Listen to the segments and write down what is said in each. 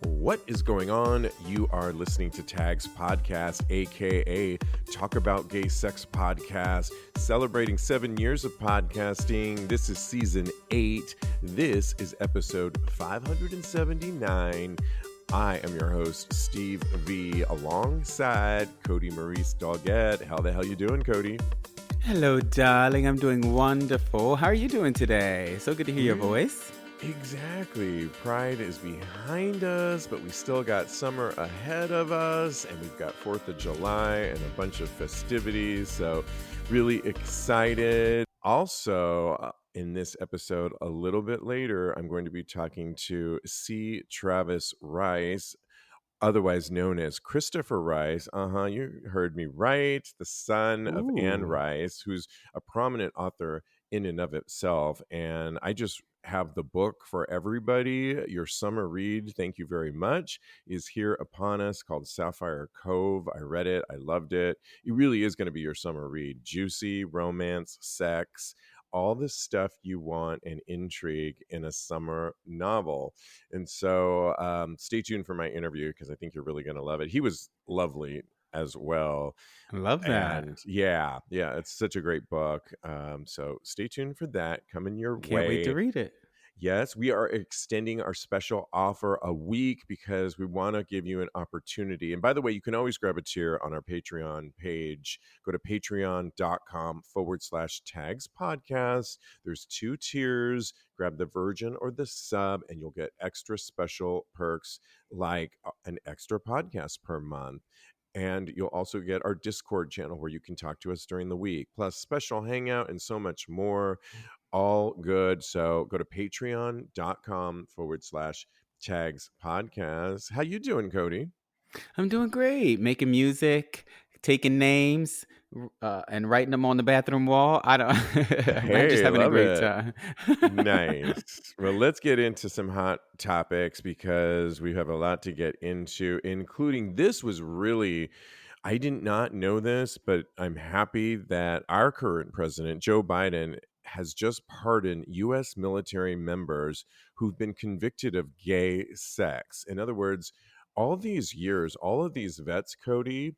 What is going on? You are listening to TAGSPodcast, aka Talk About Gay Sex Podcast, celebrating 7 years of podcasting. This is season 8. This is episode 579. I am your host, Steve V, alongside Kodi, Maurice, Doggette. How the hell you doing, Kodi? Hello, darling. I'm doing wonderful. How are you doing today? So good to hear your voice. Exactly. Pride is behind us, but we still got summer ahead of us, and we've got 4th of July and a bunch of festivities, so really excited. Also, in this episode, a little bit later, I'm going to be talking to C. Travis Rice, otherwise known as Christopher Rice. You heard me right. The son of Anne Ooh. Rice, who's a prominent author in and of itself. And I just have the book for everybody. Your summer read, thank you very much, is here upon us, called Sapphire Cove. I read it. I loved it. It really is going to be your summer read. Juicy, romance, sex, all the stuff you want and intrigue in a summer novel. And so stay tuned for my interview because I think you're really going to love it. He was lovely as well. I love that. And yeah, it's such a great book. So stay tuned for that coming your Can't wait to way. read it. Yes, we are extending our special offer a week because we want to give you an opportunity. And by the way, you can always grab a tier on our Patreon page. Go to patreon.com/TAGSPodcast. There's 2 tiers. Grab the Virgin or the Sub, and you'll get extra special perks like an extra podcast per month. And you'll also get our Discord channel where you can talk to us during the week, plus special hangout and so much more. All good. So go to patreon.com/TAGSPodcast. How you doing, Kodi? I'm doing great. Making music, taking names, and writing them on the bathroom wall. I don't. I'm just Hey, having a love great it. time. Nice. Well, let's get into some hot topics because we have a lot to get into, including this was really, I did not know this, but I'm happy that our current president, Joe Biden, has just pardoned U.S. military members who've been convicted of gay sex. In other words, all these years, all of these vets, Kodi,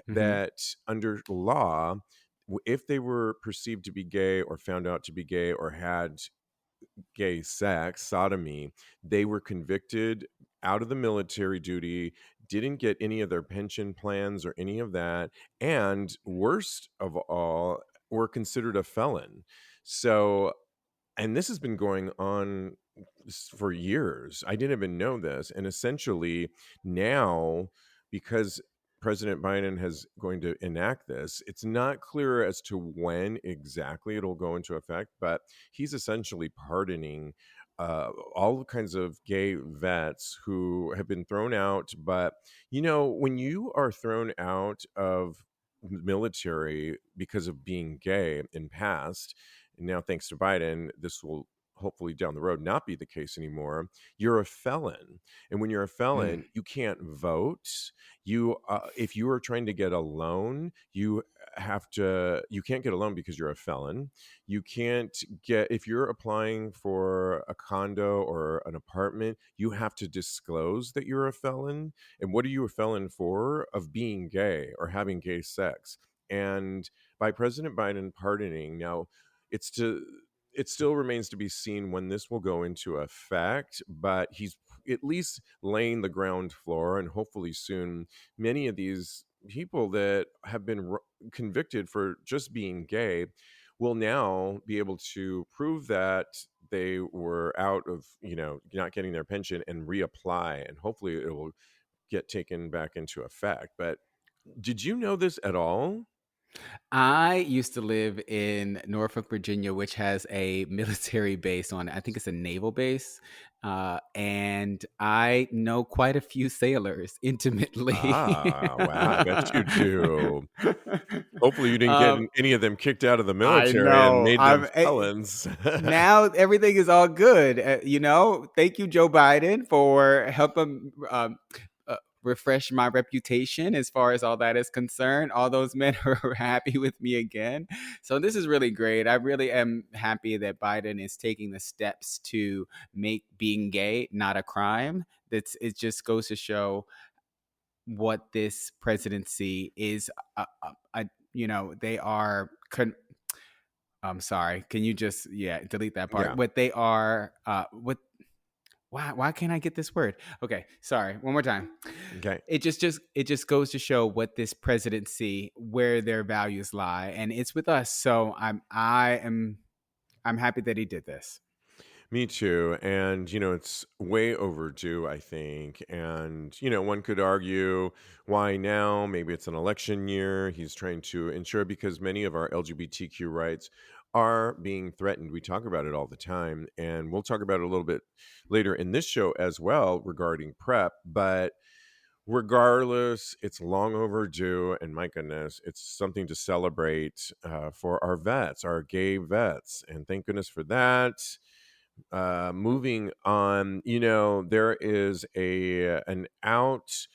Mhm. that under law, if they were perceived to be gay or found out to be gay or had gay sex, sodomy, they were convicted out of the military duty, didn't get any of their pension plans or any of that, and worst of all, were considered a felon. So, and this has been going on for years. I didn't even know this. And essentially, now, because President Biden has going to enact this, it's not clear as to when exactly it'll go into effect, but he's essentially pardoning all kinds of gay vets who have been thrown out. But, when you are thrown out of military because of being gay in past, and now thanks to Biden, this will hopefully down the road not be the case anymore. You're a felon, and when you're a felon, you can't vote. You if you are trying to get a loan, you can't get a loan because you're a felon. You can't get, if you're applying for a condo or an apartment, you have to disclose that you're a felon. And what are you a felon for? Of being gay or having gay sex. And by President Biden pardoning, now it's to it still remains to be seen when this will go into effect, but he's at least laying the ground floor, and hopefully soon many of these people that have been convicted for just being gay will now be able to prove that they were out of, not getting their pension and reapply, and hopefully it will get taken back into effect. But did you know this at all? I used to live in Norfolk, Virginia, which has a military base on it. I think it's a naval base. And I know quite a few sailors intimately. Wow, I bet you do. Hopefully you didn't get um, any of them kicked out of the I military and know. made them felons. Now everything is all good. Thank you, Joe Biden, for helping refresh my reputation as far as all that is concerned. All those men are happy with me again. So this is really great. I really am happy that Biden is taking the steps to make being gay not a crime. It just goes to show what this presidency is. They are. I'm sorry. Can you just delete that part? Yeah. What they are. What? Why can't I get this word? Okay, sorry. One more time. Okay. It just goes to show what this presidency, where their values lie, and it's with us. So I'm happy that he did this. Me too. And, it's way overdue, I think. And, one could argue why now? Maybe it's an election year. He's trying to ensure because many of our LGBTQ rights are being threatened. We talk about it all the time. And we'll talk about it a little bit later in this show as well regarding PrEP. But regardless, it's long overdue. And my goodness, it's something to celebrate for our vets, our gay vets. And thank goodness for that. Moving on, there is an out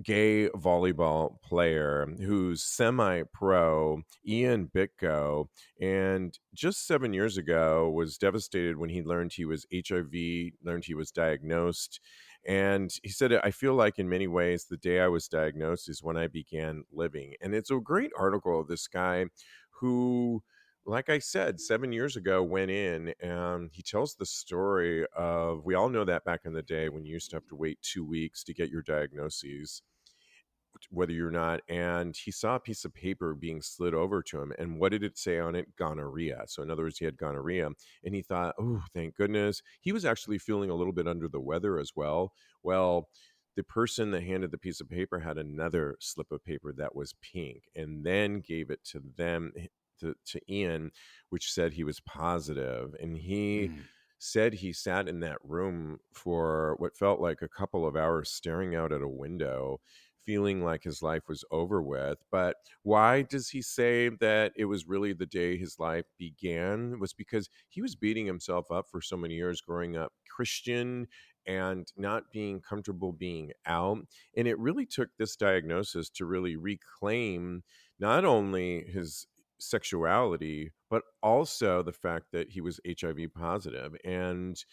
gay volleyball player who's semi-pro, Ian Bitko, and just 7 years ago was devastated when he learned he was HIV, learned he was diagnosed. And he said, I feel like in many ways, the day I was diagnosed is when I began living. And it's a great article of this guy who, like I said, 7 years ago went in and he tells the story of, we all know that back in the day when you used to have to wait 2 weeks to get your diagnoses, whether you're not. And he saw a piece of paper being slid over to him. And what did it say on it? Gonorrhea. So, in other words, he had gonorrhea. And he thought, oh, thank goodness. He was actually feeling a little bit under the weather as well. Well, the person that handed the piece of paper had another slip of paper that was pink and then gave it to them, to Ian, which said he was positive. And he Mm. said he sat in that room for what felt like a couple of hours staring out at a window, feeling like his life was over with. But why does he say that it was really the day his life began? It was because he was beating himself up for so many years growing up Christian and not being comfortable being out. And it really took this diagnosis to really reclaim not only his sexuality, but also the fact that he was HIV positive. And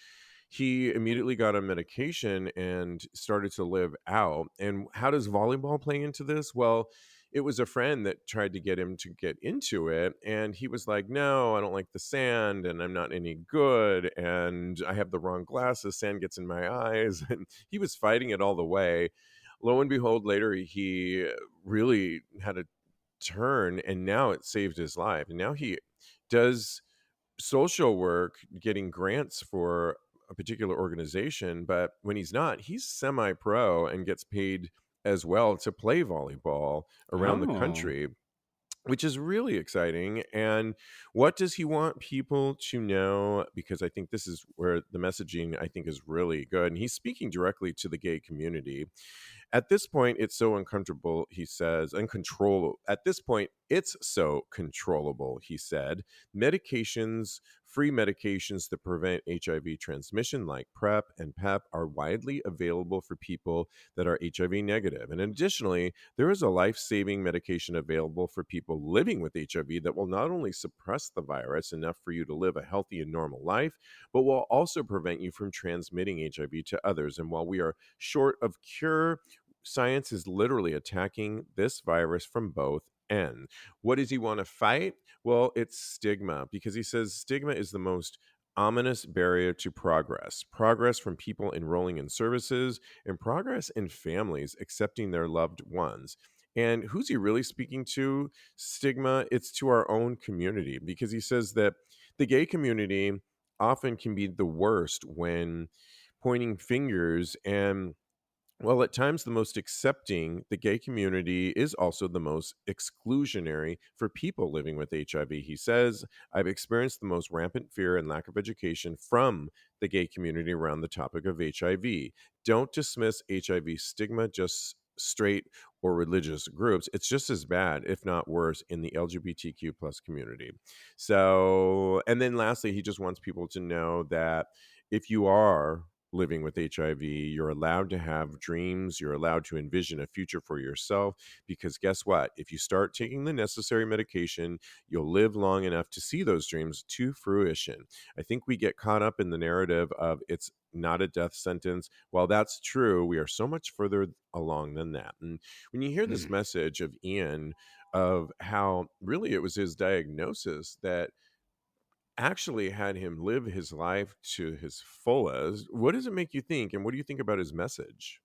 he immediately got on medication and started to live out. And how does volleyball play into this? Well, it was a friend that tried to get him to get into it. And he was like, no, I don't like the sand and I'm not any good. And I have the wrong glasses. Sand gets in my eyes. And he was fighting it all the way. Lo and behold, later he really had a turn and now it saved his life. And now he does social work, getting grants for a particular organization. But when he's not, he's semi pro and gets paid as well to play volleyball around the Oh. country, which is really exciting. And what does he want people to know? Because I think this is where the messaging I think is really good. And he's speaking directly to the gay community. At this point, it's so uncomfortable, he says, uncontrollable. At this point, it's so controllable, he said. Medications, free medications that prevent HIV transmission, like PrEP and PEP, are widely available for people that are HIV negative. And additionally, there is a life saving medication available for people living with HIV that will not only suppress the virus enough for you to live a healthy and normal life, but will also prevent you from transmitting HIV to others. And while we are short of cure, science is literally attacking this virus from both ends. What does he want to fight? Well, it's stigma, because he says stigma is the most ominous barrier to progress. Progress from people enrolling in services and progress in families accepting their loved ones. And who's he really speaking to? Stigma, it's to our own community, because he says that the gay community often can be the worst when pointing fingers. And well, at times the most accepting, the gay community is also the most exclusionary for people living with HIV. He says, I've experienced the most rampant fear and lack of education from the gay community around the topic of HIV. Don't dismiss HIV stigma just straight or religious groups. It's just as bad, if not worse, in the LGBTQ plus community. So, and then lastly, he just wants people to know that if you are living with HIV. You're allowed to have dreams. You're allowed to envision a future for yourself because guess what? If you start taking the necessary medication, you'll live long enough to see those dreams to fruition. I think we get caught up in the narrative of it's not a death sentence. While that's true, we are so much further along than that. And when you hear this Mm. message of Ian, of how really it was his diagnosis that actually had him live his life to his fullest, what does it make you think? And what do you think about his message?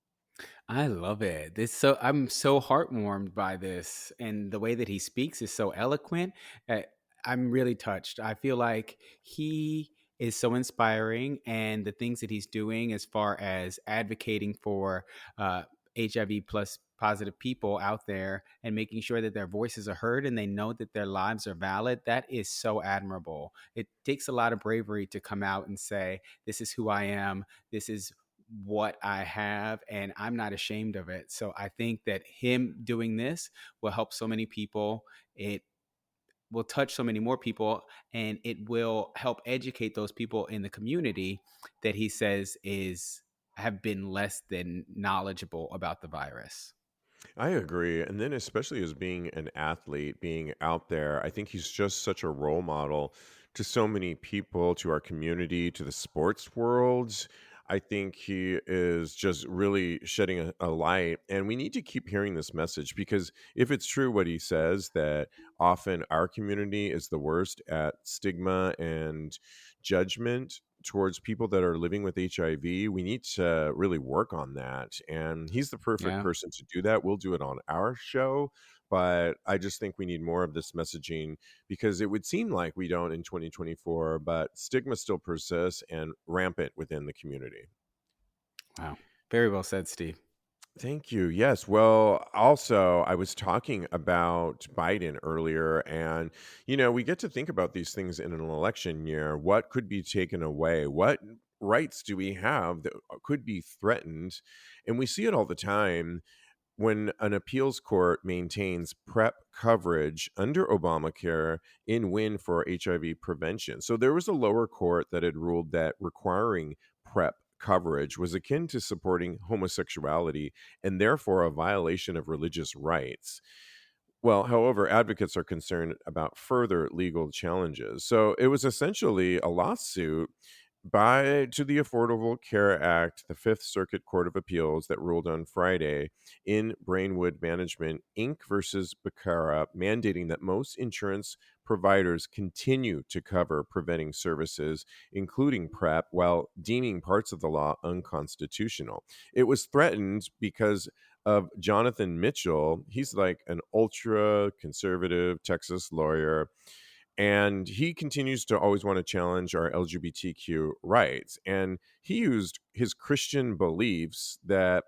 I love it. I'm so heartwarmed by this, and the way that he speaks is so eloquent. Uh, I'm really touched. I feel like he is so inspiring, and the things that he's doing as far as advocating for uh, HIV plus positive people out there and making sure that their voices are heard and they know that their lives are valid, that is so admirable. It takes a lot of bravery to come out and say, "This is who I am. This is what I have, and I'm not ashamed of it." So I think that him doing this will help so many people. It will touch so many more people, and it will help educate those people in the community that he says is have been less than knowledgeable about the virus. I agree. And then, especially as being an athlete, being out there, I think he's just such a role model to so many people, to our community, to the sports world. I think he is just really shedding a light. And we need to keep hearing this message because if it's true what he says, that often our community is the worst at stigma and judgment towards people that are living with HIV, we need to really work on that. And he's the perfect Yeah. person to do that. We'll do it on our show. But I just think we need more of this messaging because it would seem like we don't in 2024, but stigma still persists and rampant within the community. Wow. Very well said, Steve. Thank you. Yes. Well, also, I was talking about Biden earlier, and, we get to think about these things in an election year. What could be taken away? What rights do we have that could be threatened? And we see it all the time when an appeals court maintains PrEP coverage under Obamacare in win for HIV prevention. So there was a lower court that had ruled that requiring PrEP coverage was akin to supporting homosexuality and therefore a violation of religious rights. Well, however, advocates are concerned about further legal challenges. So it was essentially a lawsuit by to the Affordable Care Act, the Fifth Circuit Court of Appeals that ruled on Friday in Brainwood Management Inc. versus Becerra, mandating that most insurance providers continue to cover preventing services, including PrEP, while deeming parts of the law unconstitutional. It was threatened because of Jonathan Mitchell. He's like an ultra conservative Texas lawyer, and he continues to always want to challenge our LGBTQ rights. And he used his Christian beliefs that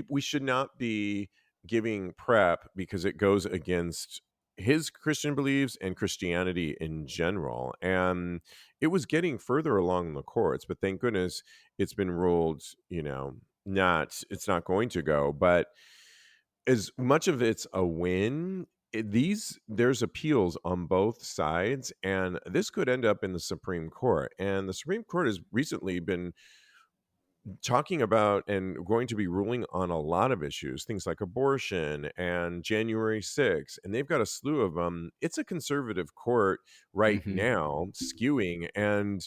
we should not be giving PrEP because it goes against his Christian beliefs and Christianity in general. And it was getting further along the courts, but thank goodness it's been ruled, it's not going to go. But as much of it's a win, there's appeals on both sides, and this could end up in the Supreme Court. And the Supreme Court has recently been talking about and going to be ruling on a lot of issues, things like abortion and January 6th, and they've got a slew of them. It's a conservative court right Hmm. now, skewing, and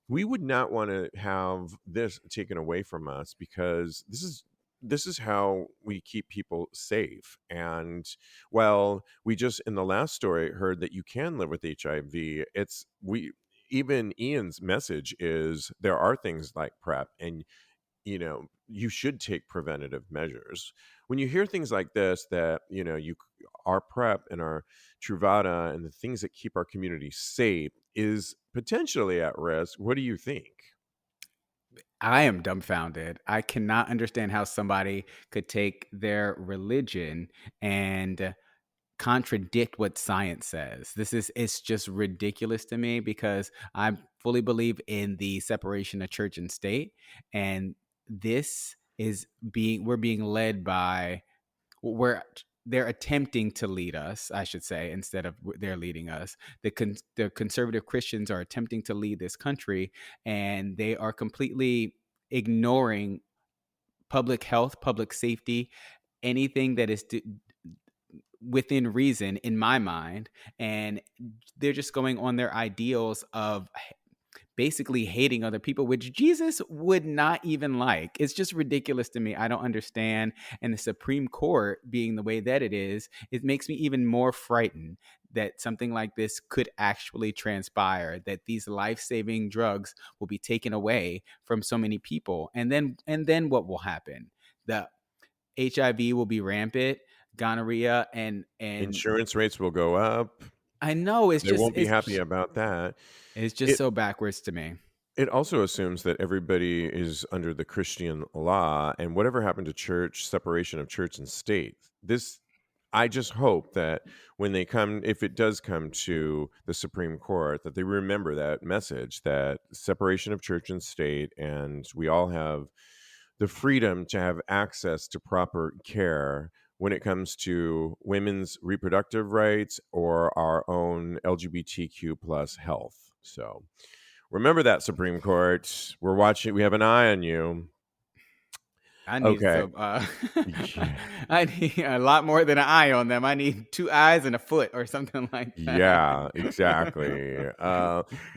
we would not want to have this taken away from us because this is how we keep people safe. And well, we just in the last story heard that you can live with HIV. It's we even Ian's message is there are things like PrEP, and you should take preventative measures. When you hear things like this, that our PrEP and our Truvada and the things that keep our community safe is potentially at risk, what do you think? I am dumbfounded. I cannot understand how somebody could take their religion and contradict what science says. It's just ridiculous to me because I fully believe in the separation of church and state, and this is we're being led by where they're attempting to lead us, I should say, instead of they're leading us. The conservative Christians are attempting to lead this country, and they are completely ignoring public health, public safety, anything that is within reason in my mind. And they're just going on their ideals of basically hating other people, which Jesus would not even like. It's just ridiculous to me. I don't understand. And the Supreme Court being the way that it is, it makes me even more frightened that something like this could actually transpire, that these life-saving drugs will be taken away from so many people. And then what will happen? The HIV will be rampant, gonorrhea, and Insurance rates will go up. I know it's They just won't be happy about that. it's just It so backwards to me. it also assumes that everybody is under the Christian law, and whatever happened to church, separation of church and state. This I just hope that when they come, if it does come to the Supreme Court, that they remember that message, that separation of church and state, and we all have the freedom to have access to proper care when it comes to women's reproductive rights or our own LGBTQ plus health. So remember that, Supreme Court. We're watching. We have an eye on you. I need Okay. some. Yeah. I need a lot more than an eye on them. I need 2 eyes and a foot, or something like Yeah, that. exactly.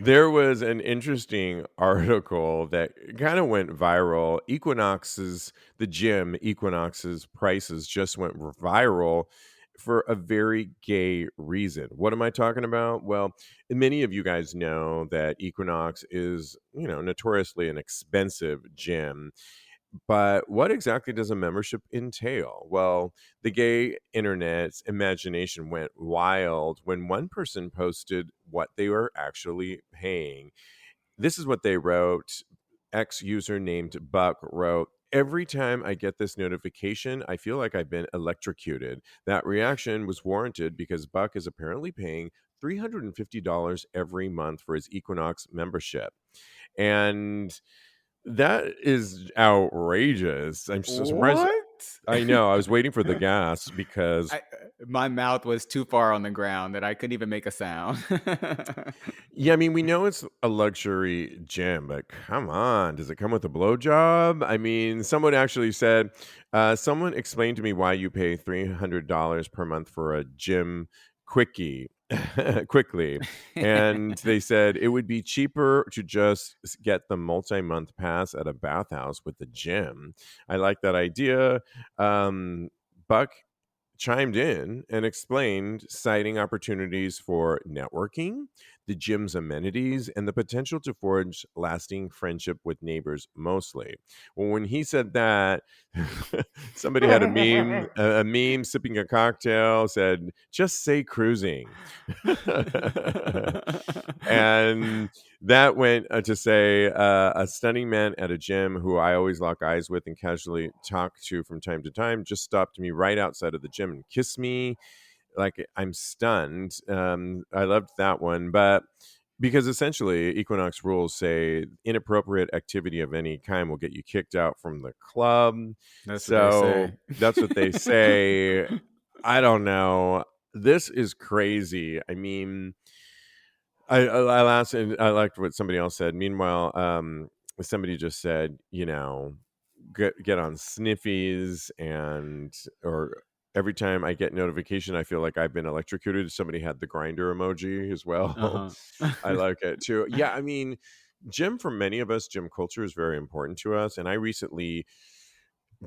There was an interesting article that kind of went viral. The gym Equinox's prices just went viral for a very gay reason. What am I talking about? Well, many of you guys know that Equinox is, notoriously an expensive gym. But what exactly does a membership entail? Well, the gay internet's imagination went wild when one person posted what they were actually paying. This is what they wrote. Ex user named Buck wrote, "Every time I get this notification, I feel like I've been electrocuted. That reaction was warranted because Buck is apparently paying $350 every month for his Equinox membership." And that is outrageous. I'm so surprised. What? I know. I was waiting for the gas because, I, my mouth was too far on the ground that I couldn't even make a sound. yeah, I mean, we know it's a luxury gym, but come on, does it come with a blowjob? I mean, someone actually said, someone explained to me why you pay $300 per month for a gym quickie. Quickly, and they said it would be cheaper to just get the multi-month pass at a bathhouse with the gym. I like that idea. Buck chimed in and explained, citing opportunities for networking, the gym's amenities, and the potential to forge lasting friendship with neighbors mostly. Well, when he said that, somebody had a meme sipping a cocktail, said, "Just say cruising." And that went to say, a stunning man at a gym who I always lock eyes with and casually talk to from time to time just stopped me right outside of the gym and kissed me. Like, I'm stunned. I loved that one. But because essentially Equinox rules say inappropriate activity of any kind will get you kicked out from the club. That's what they So say. that's what they say. I don't know. This is crazy. I mean, I last and I liked what somebody else said. Meanwhile, somebody just said, get on sniffies, and or every time I get notification, I feel like I've been electrocuted. Somebody had the grinder emoji as well. Uh I huh. like it too. Yeah, I mean, gym for many of us, gym culture is very important to us. And I recently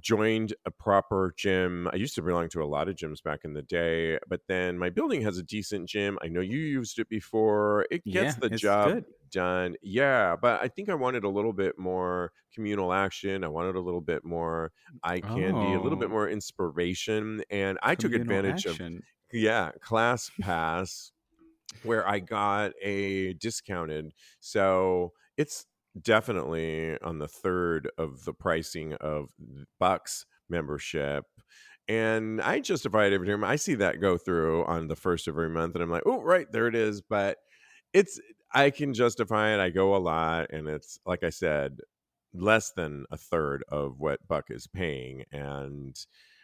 joined a proper gym. I used to belong to a lot of gyms back in the day, but then my building has a decent gym. I know you used it before. It gets Yeah, the it's job good. done. Yeah, but I think I wanted a little bit more communal action. I wanted a little bit more eye candy, a little bit Oh, more inspiration. And I took communal advantage of, action. yeah, Class Pass, where I got a discounted. So it's definitely on the third of the pricing of Bucks membership. And I justify it every time I see that go through on the first of every month. And I'm like, oh, right, there it is. But it's, I can justify it. I go a lot. And it's, like I said, less than a third of what Buck is paying. And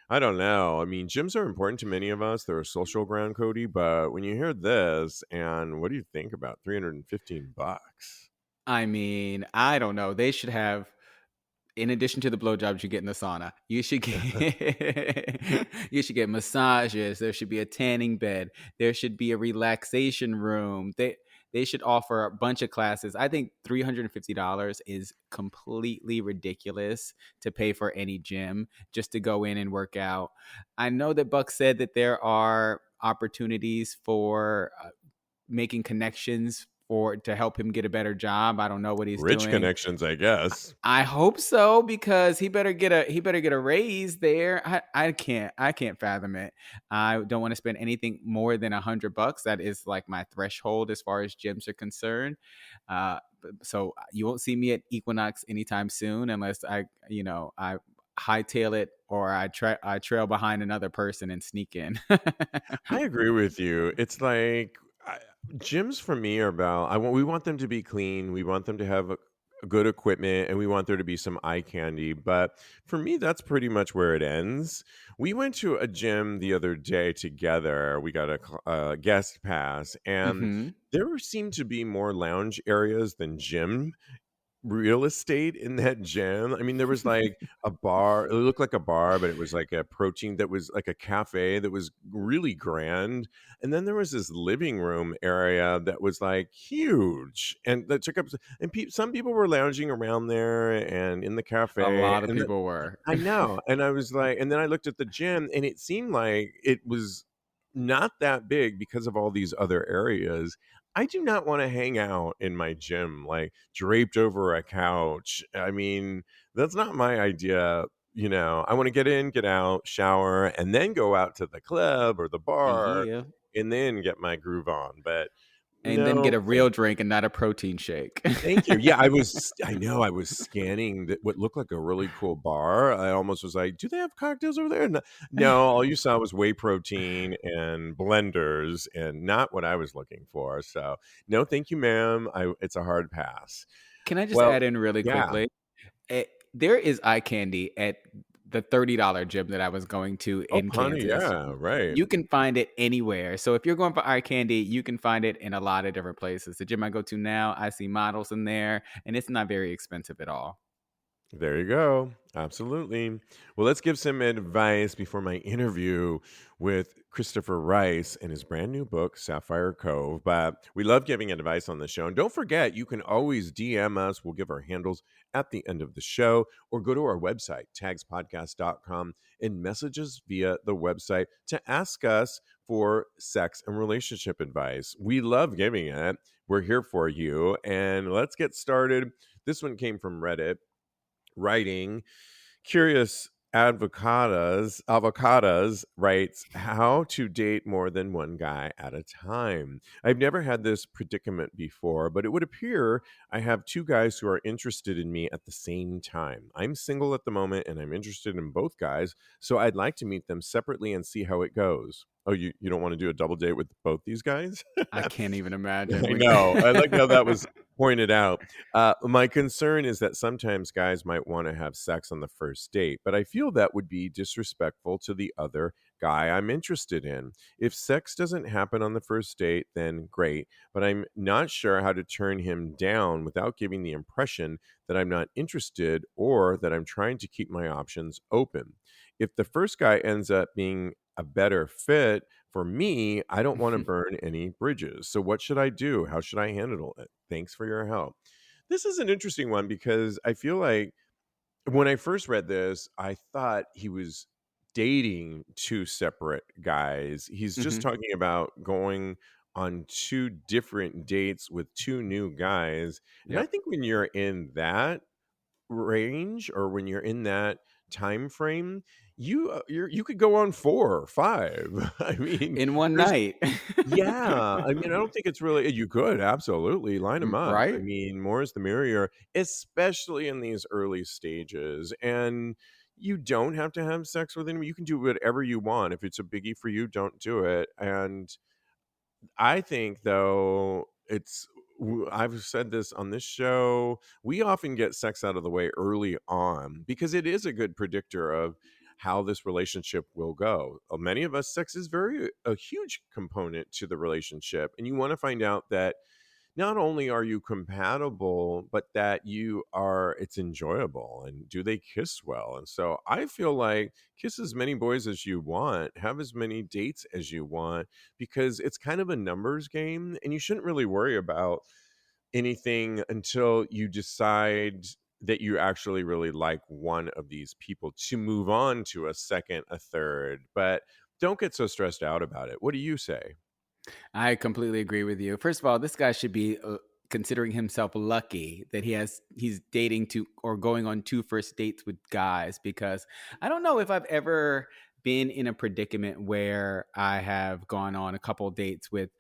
I don't know. I mean, gyms are important to many of us. They're a social ground, Cody. But when you hear this, and what do you think about $315? I mean, I don't know. They should have. in addition to the blowjobs you get in the sauna, you should get you should get massages. There should be a tanning bed. There should be a relaxation room. They should offer a bunch of classes. I think $350 is completely ridiculous to pay for any gym just to go in and work out. I know that Buck said that there are opportunities for making connections for to help him get a better job. I don't know what he's Rich doing. connections, I guess. I hope so, because he better get a raise there. I can't fathom it. I don't want to spend anything more than $100. That is like my threshold as far as gyms are concerned. So you won't see me at Equinox anytime soon unless I hightail it, or I trail behind another person and sneak in. I agree with you. It's like gyms for me are about we want them to be clean, we want them to have good equipment, and we want there to be some eye candy. But for me, that's pretty much where it ends. We went to a gym the other day together. We got a guest pass, and Hmm. there seemed to be more lounge areas than gym real estate in that gym. I mean, there was like a bar. It looked like a bar, but it was like a protein that was like a cafe that was really grand. And then there was this living room area that was like huge and that took up. And some people were lounging around there and in the A cafe. lot of people were. I know. And I was like, and then I looked at the gym and it seemed like it was not that big because of all these other areas. I do not want to hang out in my gym like draped over a couch. I mean, that's not my idea. I want to get in, get out, shower, and then go out to the club or the bar Yeah. and then get my groove on. But And then get no, a real drink and not a protein shake. thank you. Yeah, I know, I was scanning what looked like a really cool bar. I almost was like, "Do they have cocktails over there?" No, no, all you saw was whey protein and blenders and not what I was looking for. So, no, thank you, ma'am. It's a hard pass. Can I just Well, add in really yeah. quickly? There is eye candy at the $30 gym that I was going to Oh, in honey, Kansas. yeah, right. You can find it anywhere. So if you're going for eye candy, you can find it in a lot of different places. The gym I go to now, I see models in there, and it's not very expensive at all. There you go. Absolutely. Well, let's give some advice before my interview with Christopher Rice and his brand new book, Sapphire Cove. But we love giving advice on the show. And don't forget, you can always DM us. We'll give our handles at the end of the show, or go to our website, TAGSPodcast.com, and message us via the website to ask us for sex and relationship advice. We love giving it. We're here for you. And let's get started. This one came from Reddit writing. Curious Avocadas writes, how to date more than one guy at a time. I've never had this predicament before, but it would appear I have two guys who are interested in me at the same time. I'm single at the moment and I'm interested in both guys, so I'd like to meet them separately and see how it goes. Oh, you don't want to do a double date with both these guys? I can't even imagine I when. know. I like how that was pointed out. My concern is that sometimes guys might want to have sex on the first date, but I feel that would be disrespectful to the other guy I'm interested in. If sex doesn't happen on the first date, then great, but I'm not sure how to turn him down without giving the impression that I'm not interested or that I'm trying to keep my options open. If the first guy ends up being a better fit for me, I don't want to burn any bridges. So, what should I do? How should I handle it? Thanks for your help. This is an interesting one because I feel like when I first read this, I thought he was dating two separate guys. He's just Mhm. talking about going on two different dates with two new guys. And I Yep. think when you're in that range or when you're in that time frame, you could go on 4 or 5. I mean, In one there's night. yeah, I mean, I don't think it's really you could absolutely line them up. I Right? mean, more is the merrier, especially in these early stages, and you don't have to have sex with anyone. You can do whatever you want. If it's a biggie for you, don't do it, and I think though I've said this on this show, we often get sex out of the way early on because it is a good predictor of how this relationship will go. Many of us sex is very a huge component to the relationship and you want to find out that not only are you compatible, but that it's enjoyable. And do they kiss well? And so I feel like kiss as many boys as you want, have as many dates as you want, because it's kind of a numbers game and you shouldn't really worry about anything until you decide that you actually really like one of these people to move on to a second, a third. But don't get so stressed out about it. What do you say? I completely agree with you. First of all, this guy should be considering himself lucky that he's dating to or going on two first dates with guys, because I don't know if I've ever been in a predicament where I have gone on a couple dates with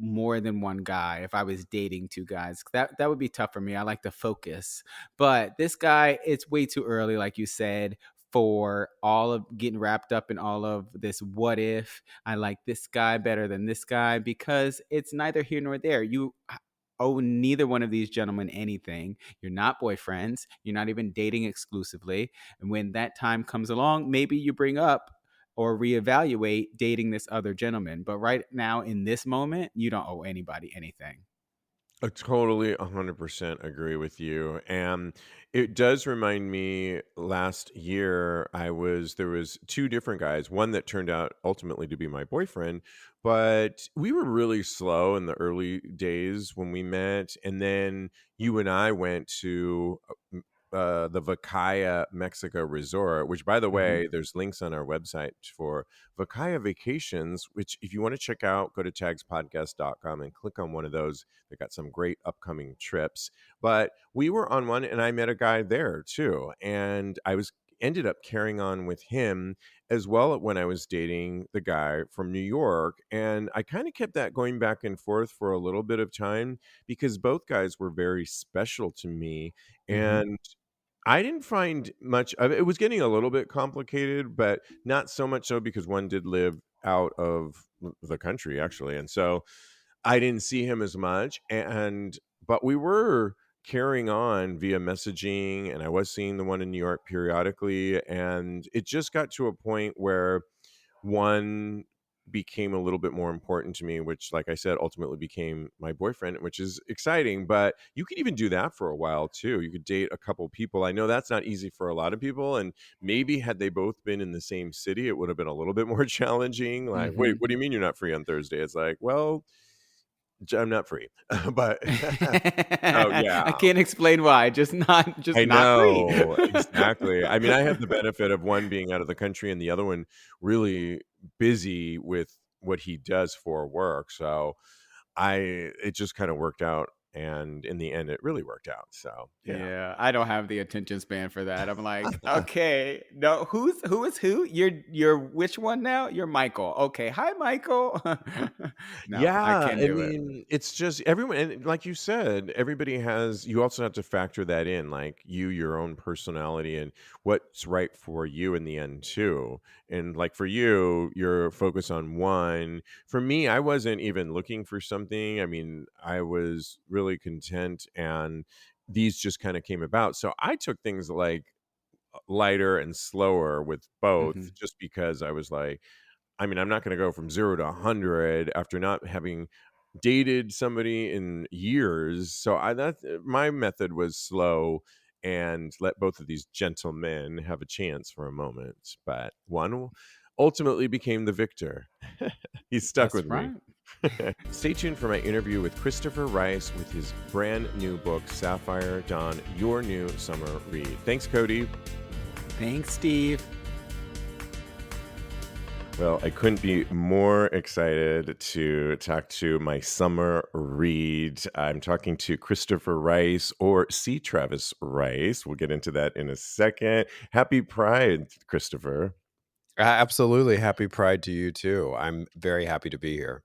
more than one guy. If I was dating two guys, that would be tough for me. I like to focus. But this guy, it's way too early, like you said, for all of getting wrapped up in all of this what if I like this guy better than this guy, because it's neither here nor there. You owe neither one of these gentlemen anything. You're not boyfriends. You're not even dating exclusively. And when that time comes along, maybe you bring up or reevaluate dating this other gentleman. But right now, in this moment, you don't owe anybody anything. I totally 100% agree with you. And it does remind me last year there was two different guys, one that turned out ultimately to be my boyfriend, but we were really slow in the early days when we met. And then you and I went to the Vacaya, Mexico resort, which, by the Hmm. way, there's links on our website for Vacaya vacations, which if you want to check out, go to TAGSPodcast.com and click on one of those. They got some great upcoming trips. But we were on one and I met a guy there too. And ended up carrying on with him as well when I was dating the guy from New York. And I kind of kept that going back and forth for a little bit of time because both guys were very special to me. Hmm. And I didn't find much of it. It was getting a little bit complicated, but not so much so because one did live out of the country actually. And so I didn't see him as much. But we were carrying on via messaging and I was seeing the one in New York periodically. And it just got to a point where one became a little bit more important to me, which, like I said, ultimately became my boyfriend, which is exciting. But you could even do that for a while too. You could date a couple people. I know that's not easy for a lot of people. And maybe had they both been in the same city, it would have been a little bit more challenging. Like, wait, Hmm. what do you mean you're not free on Thursday? It's like, well, I'm not free. But oh, yeah. I can't explain why. Just I not free. know, exactly. I mean, I had the benefit of one being out of the country and the other one really busy with what he does for work. So it just kind of worked out. And in the end, it really worked out. So, yeah. Yeah, I don't have the attention span for that. I'm like, okay, no, who is who? You're which one now? You're Michael. Okay, hi Michael. No, I Yeah, can't I do it. mean, it's just everyone, and like you said, you also have to factor that in, like your own personality and what's right for you in the end, too. And like for you, you're focused on one. For me, I wasn't even looking for something. I mean, I was really content, and these just kind of came about. So I took things like lighter and slower with both Hmm. just because I was like, I mean, I'm not going to go from 0 to 100 after not having dated somebody in years. So my method was slow and let both of these gentlemen have a chance for a moment. But one ultimately became the victor. He's stuck That's with me. right. Stay tuned for my interview with Christopher Rice with his brand new book, Sapphire Dawn, Your New Summer Read. Thanks, Kodi. Thanks, Steve. Well, I couldn't be more excited to talk to my summer read. I'm talking to Christopher Rice, or C. Travis Rice. We'll get into that in a second. Happy Pride, Christopher. Absolutely. Happy Pride to you too. I'm very happy to be here.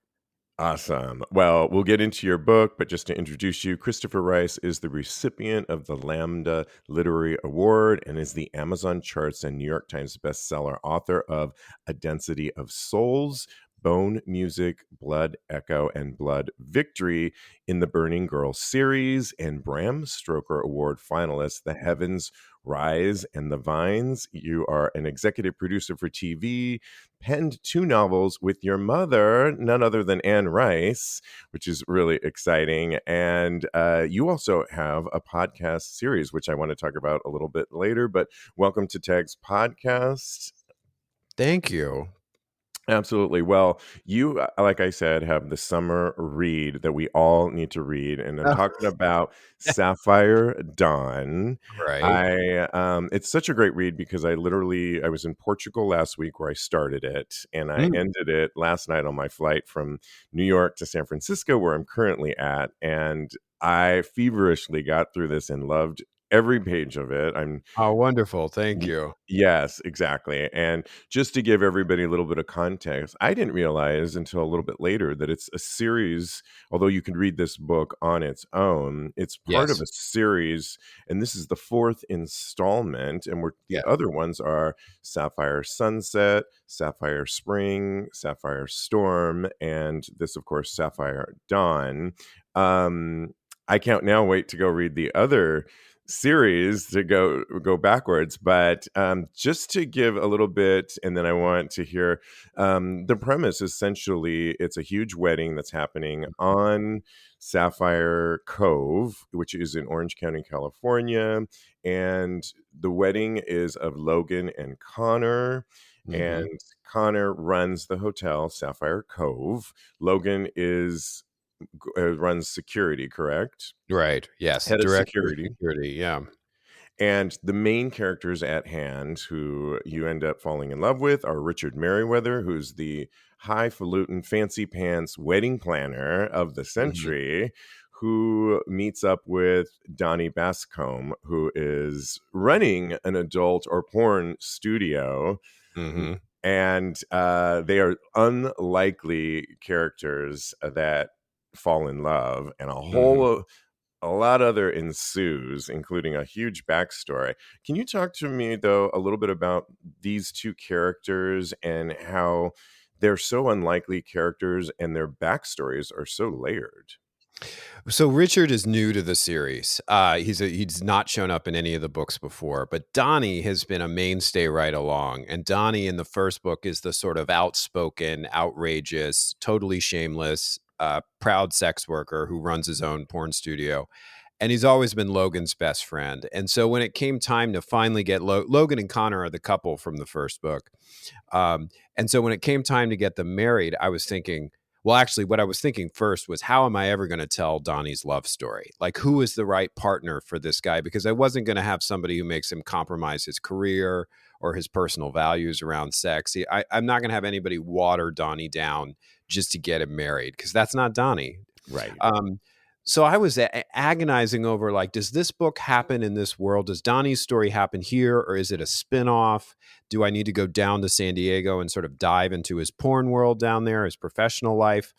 Awesome. Well, we'll get into your book, but just to introduce you, Christopher Rice is the recipient of the Lambda Literary Award and is the Amazon charts and New York Times bestseller author of A Density of Souls, Bone Music, Blood Echo, and Blood Victory in the Burning Girl series, and Bram Stoker Award finalist, The Heavens Rise and the Vines. You are an executive producer for TV, penned 2 novels with your mother, none other than Anne Rice, which is really exciting. And you also have a podcast series, which I want to talk about a little bit later. But welcome to Tag's podcast. Thank you. Absolutely. Well, you, like I said, have the summer read that we all need to read, and I'm talking about Sapphire Dawn. Right. It's such a great read because I was in Portugal last week where I started it, and I ended it last night on my flight from New York to San Francisco, where I'm currently at, and I feverishly got through this and loved every page of it. Oh, wonderful. Thank you. Yes, exactly. And just to give everybody a little bit of context, I didn't realize until a little bit later that it's a series. Although you can read this book on its own, it's part of Yes. a series, and this is the 4th installment. And the Yeah. other ones are Sapphire Sunset, Sapphire Spring, Sapphire Storm, and this, of course, Sapphire Dawn. I can't now wait to go read the other series to go backwards, but just to give a little bit, and then I want to hear the premise. Essentially, it's a huge wedding that's happening on Sapphire Cove, which is in Orange County, California, and the wedding is of Logan and Connor. And Connor runs the hotel Sapphire Cove. Logan runs security, correct? Right. Yes. Head of Director of security. security. Yeah. And the main characters at hand who you end up falling in love with are Richard Merriweather, who's the highfalutin, fancy pants wedding planner of the century, who meets up with Donnie Bascombe, who is running an adult or porn studio. And they are unlikely characters that fall in love, and a lot other ensues, including a huge backstory. Can you talk to me, though, a little bit about these two characters and how they're so unlikely characters and their backstories are so layered? So Richard is new to the series. He's not shown up in any of the books before, but Donnie has been a mainstay right along. And Donnie in the first book is the sort of outspoken, outrageous, totally shameless, proud sex worker who runs his own porn studio. And he's always been Logan's best friend. And so when it came time to finally get Logan and Connor are the couple from the first book. And so when it came time to get them married, I was thinking, well, actually, what I was thinking first was, how am I ever going to tell Donnie's love story? Like, who is the right partner for this guy? Because I wasn't going to have somebody who makes him compromise his career or his personal values around sex. I'm not going to have anybody water Donnie down just to get him married, because that's not Donnie. Right. So I was agonizing over, like, does this book happen in this world? Does Donnie's story happen here, or is it a spinoff? Do I need to go down to San Diego and sort of dive into his porn world down there, his professional life?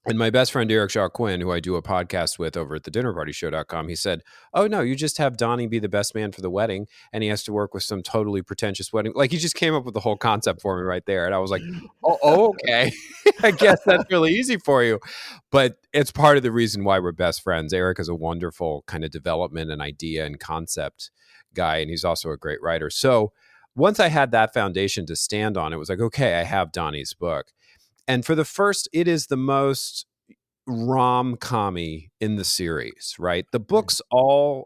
And my best friend, Eric Shaw Quinn, who I do a podcast with over at thedinnerpartyshow.com, he said, oh, no, you just have Donnie be the best man for the wedding, and he has to work with some totally pretentious wedding. Like, he just came up with the whole concept for me right there. And I was like, oh okay. I guess that's really easy for you. But it's part of the reason why we're best friends. Eric is a wonderful kind of development and idea and concept guy, and he's also a great writer. So once I had that foundation to stand on, it was like, okay, I have Donnie's book. And for the first, it is the most rom-commy in the series, right? The books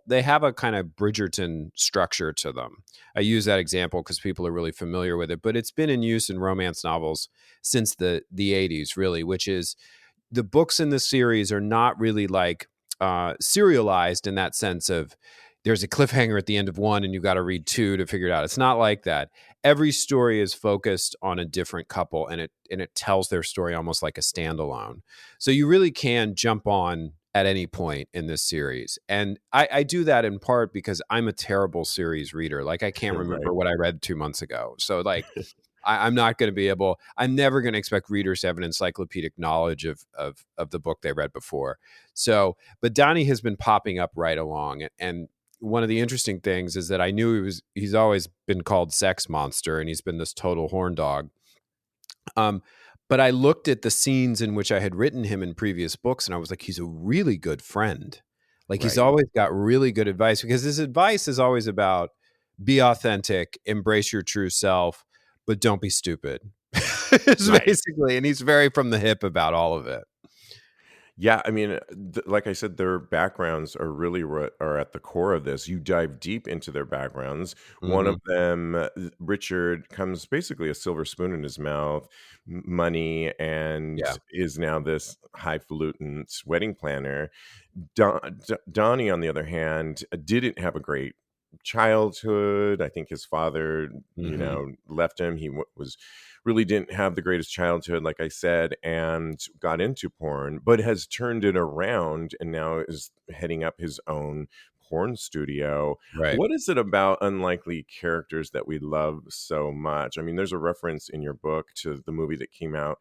they have a kind of Bridgerton structure to them. I use that example because people are really familiar with it, but it's been in use in romance novels since the 80s, really, which is, the books in the series are not really like serialized in that sense of, there's a cliffhanger at the end of one and you got to read two to figure it out. It's not like that. Every story is focused on a different couple, and it tells their story almost like a standalone. So you really can jump on at any point in this series. And I do that in part because I'm a terrible series reader. Like, I can't remember what I read 2 months ago. So like, I'm not going to be able, I'm never going to expect readers to have an encyclopedic knowledge of the book they read before. So, but Donnie has been popping up right along. And one of the interesting things is that I knew he's always been called Sex Monster, and he's been this total horn dog. But I looked at the scenes in which I had written him in previous books, and I was like, he's a really good friend. Like he's Right. always got really good advice because his advice is always about be authentic, embrace your true self, but don't be stupid. It's Right. basically, and he's very from the hip about all of it. Yeah, I mean, like I said, their backgrounds are really what are at the core of this. You dive deep into their backgrounds. One Hmm. of them, Richard, comes basically a silver spoon in his mouth, money, and Yeah. is now this highfalutin wedding planner. Donnie, on the other hand, didn't have a great childhood. I think his father, Hmm. left him. He was really didn't have the greatest childhood, like I said, and got into porn, but has turned it around and now is heading up his own porn studio. Right. What is it about unlikely characters that we love so much? I mean, there's a reference in your book to the movie that came out,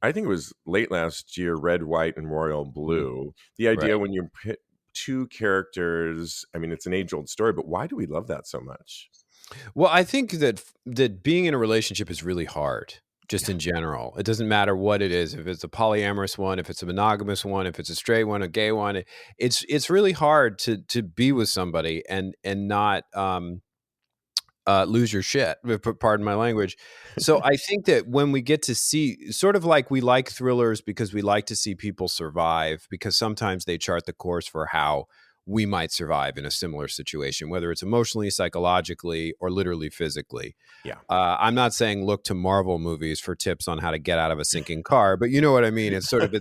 I think it was late last year, Red, White, and Royal Mhm. Blue. The Right. idea when you pit two characters, I mean, it's an age-old story, but why do we love that so much? Well, I think that being in a relationship is really hard, just Yeah. in general. It doesn't matter what it is, if it's a polyamorous one, if it's a monogamous one, if it's a straight one, a gay one. It's really hard to be with somebody and not lose your shit. Pardon my language. So I think that when we get to see, sort of like we like thrillers because we like to see people survive, because sometimes they chart the course for how we might survive in a similar situation, whether it's emotionally, psychologically, or literally physically. Yeah. I'm not saying look to Marvel movies for tips on how to get out of a sinking car, but you know what I mean. It's sort of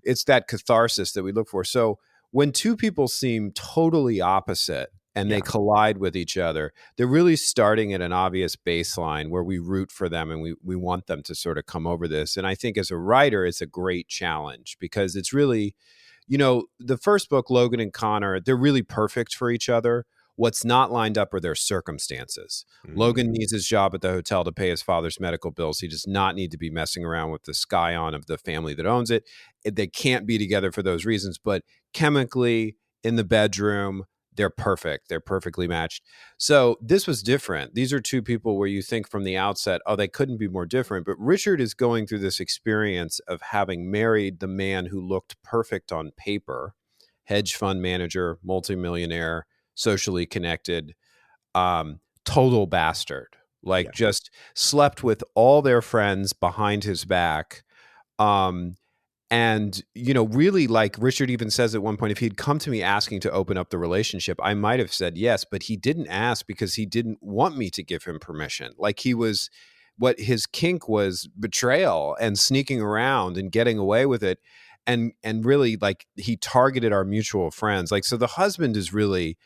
it's that catharsis that we look for. So when two people seem totally opposite and they Yeah. collide with each other, they're really starting at an obvious baseline where we root for them and we want them to sort of come over this. And I think as a writer, it's a great challenge because it's really, the first book, Logan and Connor, they're really perfect for each other. What's not lined up are their circumstances. Logan Mm, needs his job at the hotel to pay his father's medical bills. He does not need to be messing around with the scion of the family that owns it. They can't be together for those reasons, but chemically in the bedroom, they're perfect. They're perfectly matched. So this was different. These are two people where you think from the outset, oh, they couldn't be more different. But Richard is going through this experience of having married the man who looked perfect on paper, hedge fund manager, multimillionaire, socially connected, total bastard, like yeah. just slept with all their friends behind his back. Um, and, really, like Richard even says at one point, if he'd come to me asking to open up the relationship, I might have said yes, but he didn't ask because he didn't want me to give him permission. Like what his kink was betrayal and sneaking around and getting away with it. And really, like, he targeted our mutual friends. Like, so the husband is really,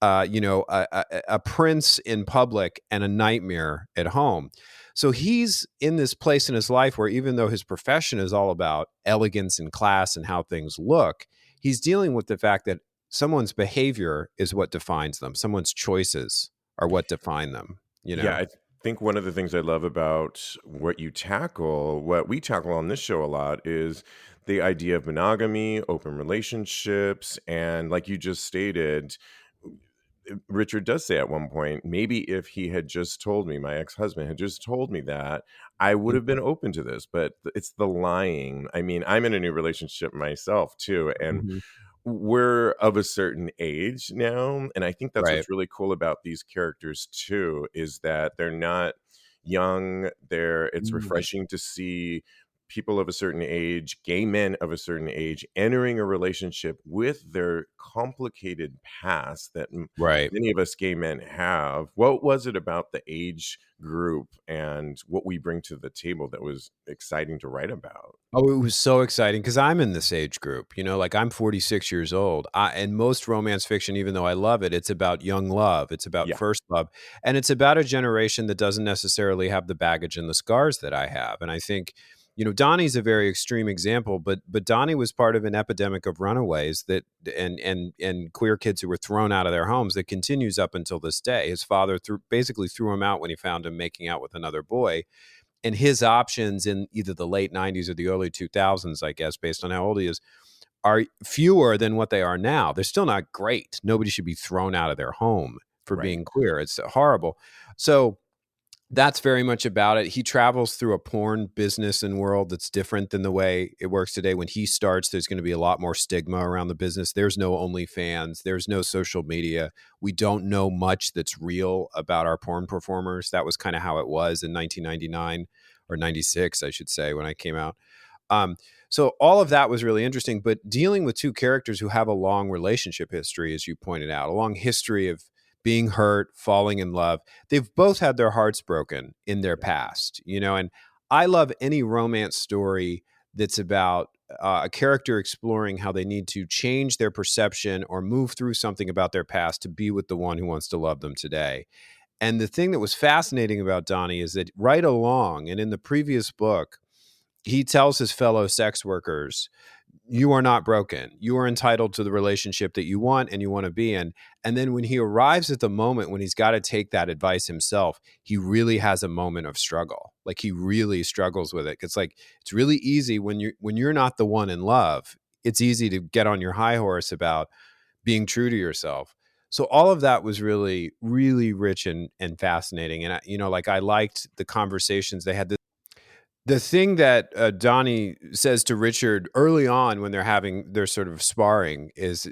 a prince in public and a nightmare at home. So he's in this place in his life where even though his profession is all about elegance and class and how things look, he's dealing with the fact that someone's behavior is what defines them. Someone's choices are what define them, Yeah, I think one of the things I love about what we tackle on this show a lot is the idea of monogamy, open relationships, and like you just stated, Richard does say at one point, maybe if he had just told me, my ex-husband had just told me that, I would have Mhm. been open to this, but it's the lying. I mean, I'm in a new relationship myself too, and Mhm. we're of a certain age now, and I think that's Right. what's really cool about these characters too, is that they're not young. It's Mm. refreshing to see people of a certain age, gay men of a certain age, entering a relationship with their complicated past that Right. many of us gay men have. What was it about the age group and what we bring to the table that was exciting to write about? Oh, it was so exciting because I'm in this age group, like I'm 46 years old. And most romance fiction, even though I love it, it's about young love. It's about Yeah, first love. And it's about a generation that doesn't necessarily have the baggage and the scars that I have. And I think, Donnie's a very extreme example, but Donnie was part of an epidemic of runaways that and queer kids who were thrown out of their homes that continues up until this day. His father basically threw him out when he found him making out with another boy, and his options in either the late 90s or the early 2000s, I guess, based on how old he is, are fewer than what they are now. They're still not great. Nobody should be thrown out of their home for right. being queer. It's horrible. So That's very much about it. He travels through a porn business and world that's different than the way it works today. When he starts, there's going to be a lot more stigma around the business. There's no OnlyFans. There's no social media. We don't know much that's real about our porn performers. That was kind of how it was in 1999 or 96, I should say, when I came out. So all of that was really interesting, but dealing with two characters who have a long relationship history, as you pointed out, a long history of being hurt, falling in love. They've both had their hearts broken in their past, and I love any romance story that's about a character exploring how they need to change their perception or move through something about their past to be with the one who wants to love them today. And the thing that was fascinating about Donnie is that right along, and in the previous book, he tells his fellow sex workers, you are not broken. You are entitled to the relationship that you want and you want to be in. And then when he arrives at the moment when he's got to take that advice himself, he really has a moment of struggle. Like he really struggles with it. It's like, it's really easy when you're not the one in love. It's easy to get on your high horse about being true to yourself. So all of that was really, really rich and fascinating. And I liked the conversations they had. The thing that Donnie says to Richard early on when they're having their sort of sparring is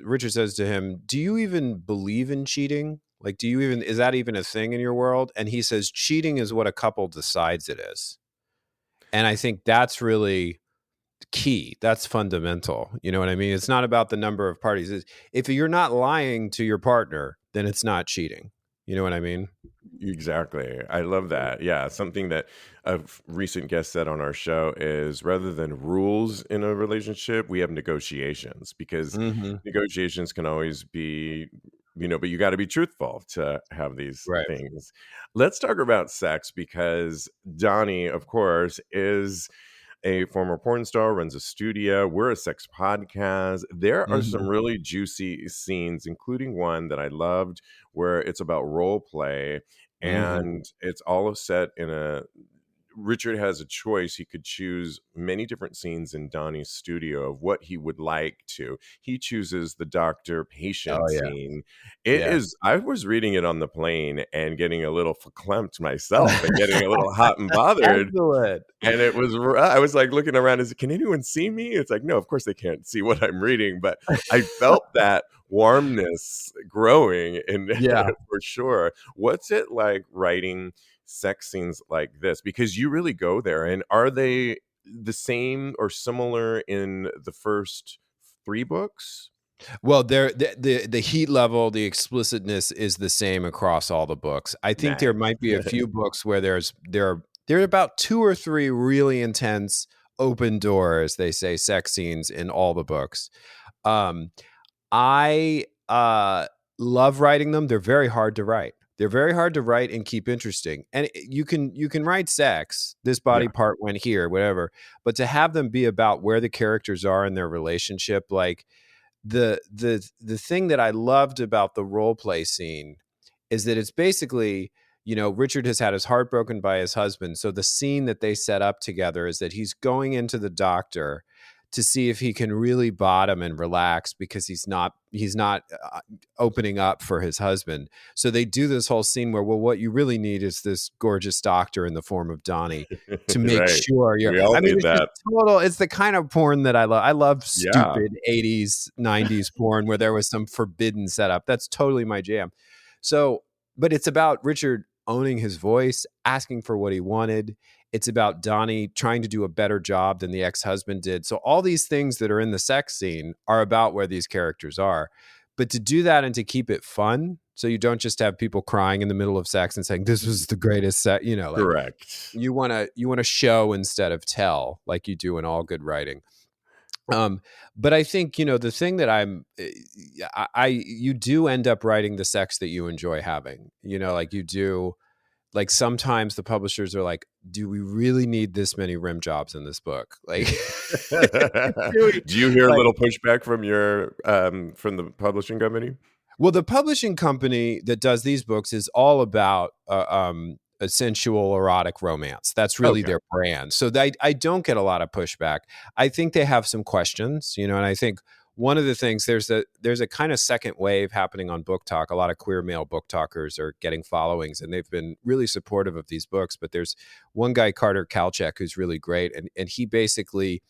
Richard says to him, do you even believe in cheating? Like, is that even a thing in your world? And he says, cheating is what a couple decides it is. And I think that's really key. That's fundamental. You know what I mean? It's not about the number of parties. If you're not lying to your partner, then it's not cheating. You know what I mean? Exactly. I love that. Yeah. Something that a recent guest said on our show is rather than rules in a relationship, we have negotiations, because Mm-hmm. negotiations can always be, but you got to be truthful to have these Right. things. Let's talk about sex, because Donnie, of course, is a former porn star, runs a studio. We're a sex podcast. There are Mm-hmm. some really juicy scenes, including one that I loved where it's about role play, Mm-hmm. and it's all set in a Richard has a choice. He could choose many different scenes in Donnie's studio of what he would like to. He chooses the doctor patient Oh yeah. scene. It Yeah. is, I was reading it on the plane and getting a little verklempt myself and getting a little hot and bothered. Excellent. And I was like looking around, can anyone see me? It's like, no, of course they can't see what I'm reading, but I felt that warmness growing and Yeah. for sure. What's it like writing sex scenes like this? Because you really go there. And are they the same or similar in the first 3 books? Well, the heat level, the explicitness is the same across all the books. I think there Nice. might be a few books where there are about 2 or 3 really intense open door, as they say, sex scenes in all the books. I love writing them. They're very hard to write. They're very hard to write and keep interesting. And you can write sex, this body Yeah. part went here, whatever, but to have them be about where the characters are in their relationship, like the thing that I loved about the role play scene is that it's basically, Richard has had his heart broken by his husband. So the scene that they set up together is that he's going into the doctor to see if he can really bottom and relax because he's not opening up for his husband. So they do this whole scene where, well, what you really need is this gorgeous doctor in the form of Donnie to make Right. sure you're. We all I mean, need it's that. just total. It's the kind of porn that I love. I love Yeah. stupid 80s, 90s porn where there was some forbidden setup. That's totally my jam. So, but it's about Richard owning his voice, asking for what he wanted. It's about Donnie trying to do a better job than the ex-husband did. So all these things that are in the sex scene are about where these characters are. But to do that and to keep it fun, so you don't just have people crying in the middle of sex and saying this was the greatest sex, like Correct. you want to show instead of tell, like you do in all good writing. But I think, the thing that you do end up writing the sex that you enjoy having, like you do. Like sometimes the publishers are like, do we really need this many rim jobs in this book? Like, Do you hear a like, little pushback from from the publishing company? well, the publishing company that does these books is all about a sensual erotic romance. That's really Okay. their brand. So I don't get a lot of pushback. I think they have some questions, and I think one of the things, there's a kind of second wave happening on Book Talk. A lot of queer male book talkers are getting followings, and they've been really supportive of these books. But there's one guy, Carter Kalchek, who's really great, and he basically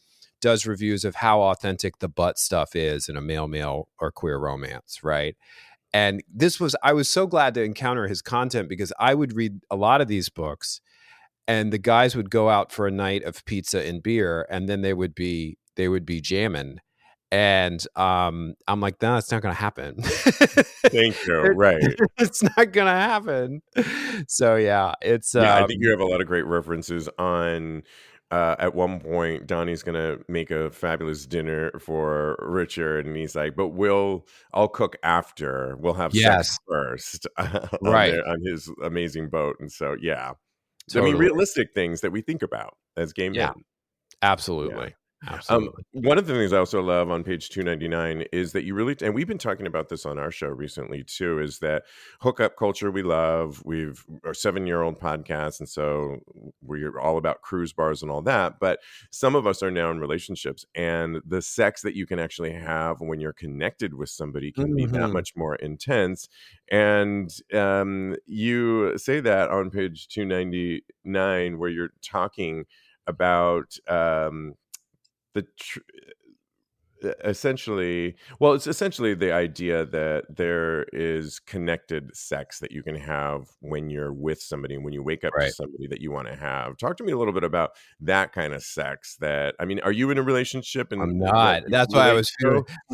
does reviews of how authentic the butt stuff is in a male or queer romance, right? And I was so glad to encounter his content, because I would read a lot of these books, and the guys would go out for a night of pizza and beer, and then they would be jamming. And I'm like, no, it's not going to happen. Thank you. Right. It's not going to happen. So yeah, it's I think you have a lot of great references on. At one point, Donnie's gonna make a fabulous dinner for Richard, and he's like, "But I'll cook after. We'll have sex first right, on his amazing boat." And so, yeah, totally. I mean, realistic things that we think about as gay men. Absolutely. Yeah. Absolutely. One of the things I also love on page 299 is that you really, and we've been talking about this on our show recently too, is that hookup culture we love. We've our 7-year-old podcast, and so we're all about cruise bars and all that. But some of us are now in relationships, and the sex that you can actually have when you're connected with somebody can be that much more intense. And you say that on page 299, where you're talking about essentially, well, it's essentially the idea that there is connected sex that you can have when you're with somebody, and when you wake up to somebody that you want to have. Talk to me a little bit about that kind of sex. Are you in a relationship? And I'm not. That's why I was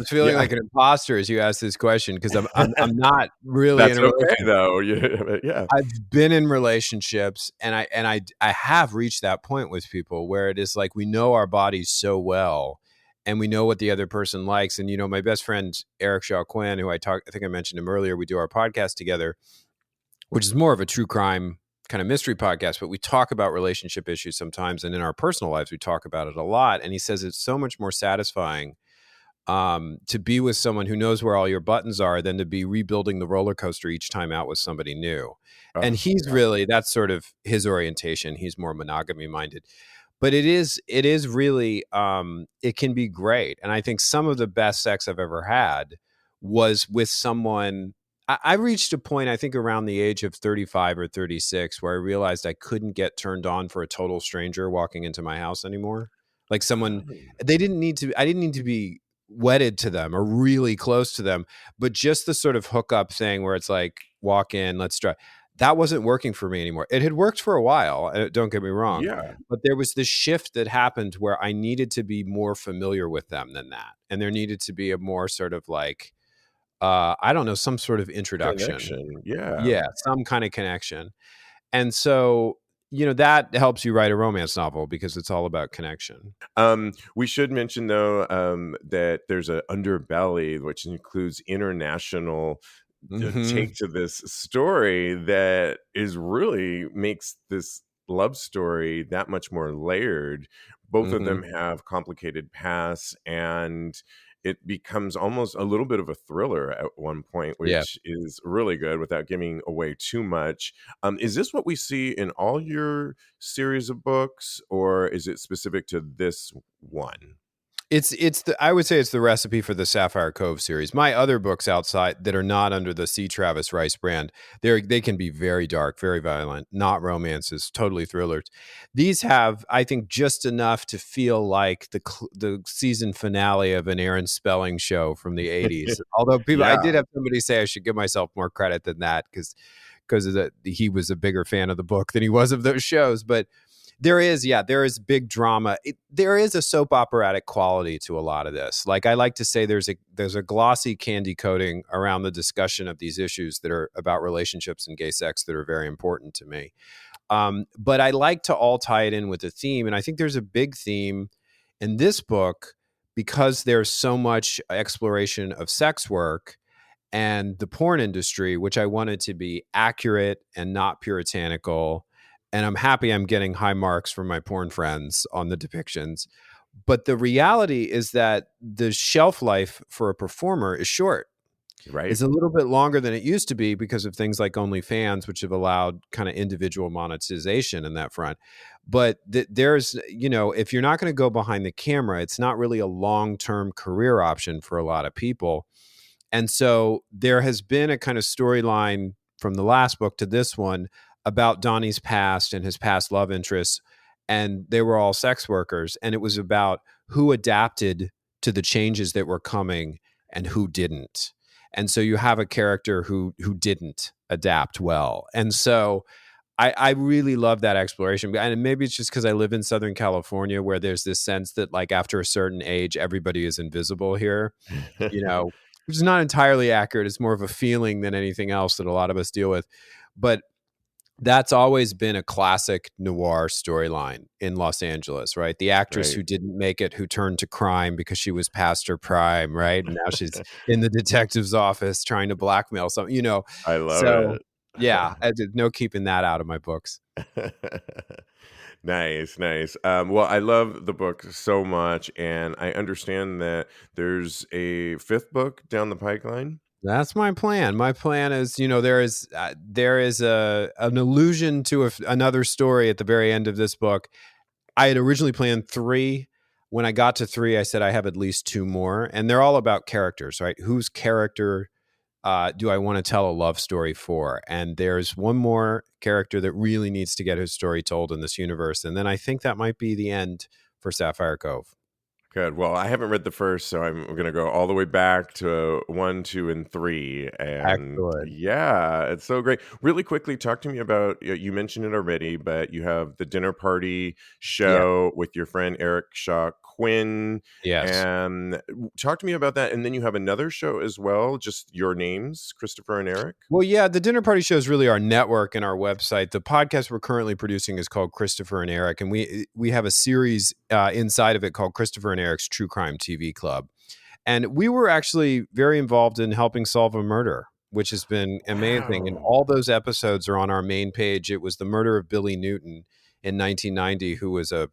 feeling like an imposter as you asked this question, because I'm not really That's in a okay though. Yeah. I've been in relationships, and I have reached that point with people where it is like, we know our bodies so well, and we know what the other person likes. And, my best friend, Eric Shaw Quinn, who I think I mentioned him earlier, we do our podcast together, which is more of a true crime kind of mystery podcast, but we talk about relationship issues sometimes. And in our personal lives, we talk about it a lot. And he says it's so much more satisfying to be with someone who knows where all your buttons are than to be rebuilding the roller coaster each time out with somebody new. And he's really, that's sort of his orientation. He's more monogamy minded. But it is really, it can be great. And I think some of the best sex I've ever had was with someone. I reached a point, I think around the age of 35 or 36, where I realized I couldn't get turned on for a total stranger walking into my house anymore. Like someone, I didn't need to be wedded to them or really close to them, but just the sort of hookup thing where it's like, walk in, let's try. That wasn't working for me anymore. It had worked for a while, don't get me wrong. Yeah. But there was this shift that happened where I needed to be more familiar with them than that. And there needed to be a more sort of like, I don't know, some sort of introduction. Yeah, some kind of connection. And so, that helps you write a romance novel, because it's all about connection. We should mention, though, that there's an underbelly, which includes international take to this story that really makes this love story that much more layered. Both of them have complicated pasts, and it becomes almost a little bit of a thriller at one point, which is really good without giving away too much. Is this what we see in all your series of books, or is it specific to this one? I would say it's the recipe for the Sapphire Cove series. My other books outside that are not under the C. Travis Rice brand, they can be very dark, very violent, not romances, totally thrillers. These have, I think, just enough to feel like the season finale of an Aaron Spelling show from the 80s. Although I did have somebody say I should give myself more credit than that, because he was a bigger fan of the book than he was of those shows. But there is big drama. There is a soap operatic quality to a lot of this. Like, I like to say there's a glossy candy coating around the discussion of these issues that are about relationships and gay sex that are very important to me. But I like to all tie it in with a theme. And I think there's a big theme in this book, because there's so much exploration of sex work and the porn industry, which I wanted to be accurate and not puritanical. And I'm happy I'm getting high marks from my porn friends on the depictions. But the reality is that the shelf life for a performer is short. Right. It's a little bit longer than it used to be because of things like OnlyFans, which have allowed kind of individual monetization in that front. But there's, if you're not going to go behind the camera, it's not really a long-term career option for a lot of people. And so there has been a kind of storyline from the last book to this one about Donnie's past and his past love interests. And they were all sex workers. And it was about who adapted to the changes that were coming and who didn't. And so you have a character who didn't adapt well. And so I really love that exploration. And maybe it's just because I live in Southern California, where there's this sense that like after a certain age, everybody is invisible here, which is not entirely accurate. It's more of a feeling than anything else that a lot of us deal with. But that's always been a classic noir storyline in Los Angeles, right? The actress Right. who didn't make it, who turned to crime because she was past her prime, right? And now she's in the detective's office trying to blackmail something, I love So, it. yeah, I did no keeping that out of my books. Nice, nice. Well, I love the book so much, and I understand that there's a fifth book down the pipeline. That's my plan. My plan is, there is an allusion to another story at the very end of this book. I had originally planned 3. When I got to 3, I said I have at least 2 more, and they're all about characters, right? Whose character do I want to tell a love story for? And there's one more character that really needs to get his story told in this universe, and then I think that might be the end for Sapphire Cove. Good. Well, I haven't read the first, so I'm going to go all the way back to 1, 2, and 3. And Excellent. yeah, it's so great. Really quickly, talk to me about, you mentioned it already, but you have the dinner party show with your friend Eric Shaw Quinn. Yes. And talk to me about that. And then you have another show as well, just your names, Christopher and Eric. Well, yeah, the dinner party show is really our network and our website. The podcast we're currently producing is called Christopher and Eric, and we have a series inside of it called Christopher and Eric's True Crime TV Club. And we were actually very involved in helping solve a murder, which has been amazing. And Wow. all those episodes are on our main page. It was the murder of Billy Newton in 1990, who was a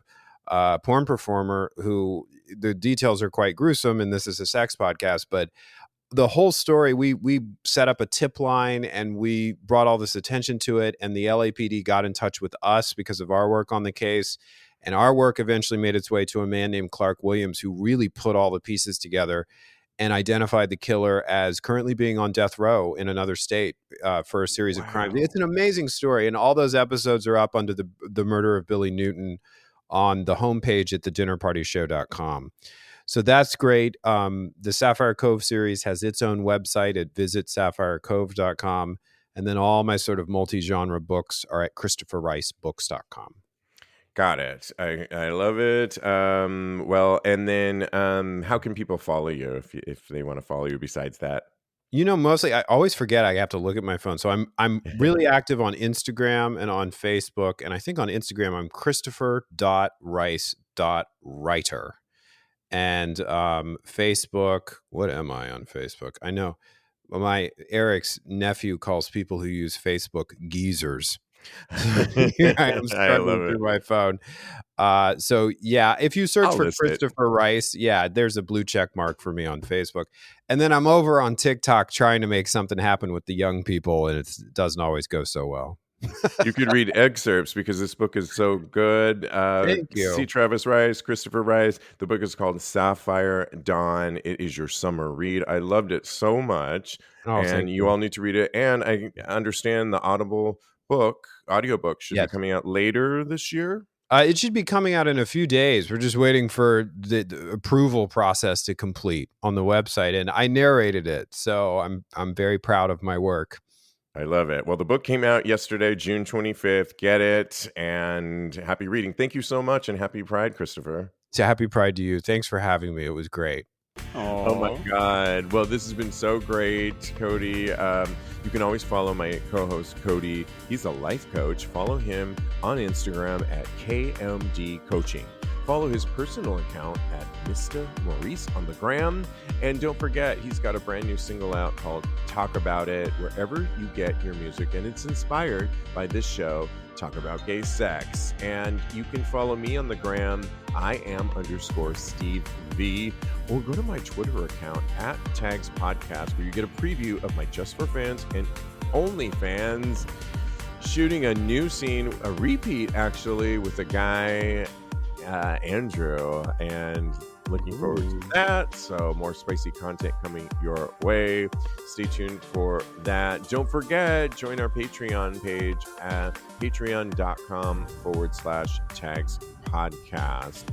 porn performer who, the details are quite gruesome, and this is a sex podcast, but the whole story, we set up a tip line and we brought all this attention to it, and the LAPD got in touch with us because of our work on the case, and our work eventually made its way to a man named Clark Williams, who really put all the pieces together and identified the killer as currently being on death row in another state for a series of crimes. It's an amazing story, and all those episodes are up under the murder of Billy Newton on the homepage at thedinnerpartyshow.com. So that's great. The Sapphire Cove series has its own website at visitsapphire.cove.com. And then all my sort of multi-genre books are at christopherricebooks.com. Got it. I love it. Well, and then how can people follow you if they want to follow you besides that? Mostly I always forget I have to look at my phone. So I'm really active on Instagram and on Facebook. And I think on Instagram, I'm christopher.rice.writer. And Facebook, what am I on Facebook? I know Eric's nephew calls people who use Facebook geezers. Here I am struggling through my phone. So yeah, if you search for Christopher Rice, there's a blue check mark for me on Facebook. And then I'm over on TikTok trying to make something happen with the young people, and it doesn't always go so well. You could read excerpts because this book is so good. Thank you. C. Travis Rice, Christopher Rice. The book is called Sapphire Dawn. It is your summer read. I loved it so much. And you all need to read it. And I understand the audiobook should be coming out later this year. It should be coming out in a few days. We're just waiting for the approval process to complete on the website, and I narrated it, so I'm very proud of my work. I love it. Well, the book came out yesterday, June 25th. Get it, and happy reading. Thank you so much, and happy Pride, Christopher. So happy Pride to you. Thanks for having me. It was great. Aww. Oh my God. Well, this has been so great, Kodi. You can always follow my co-host, Kodi. He's a life coach. Follow him on Instagram at KMD Coaching. Follow his personal account at Mr. Maurice on the gram. And don't forget, he's got a brand new single out called Talk About It, wherever you get your music. And it's inspired by this show, Talk About Gay Sex. And you can follow me on the gram. I am _Steve V. Or go to my Twitter account at TAGSPodcast, where you get a preview of my Just for Fans and Only Fans shooting a new scene, a repeat actually, with a guy, Andrew, and looking forward to that. So more spicy content coming your way. Stay tuned for that. Don't forget, join our Patreon page at patreon.com/TAGSPodcast.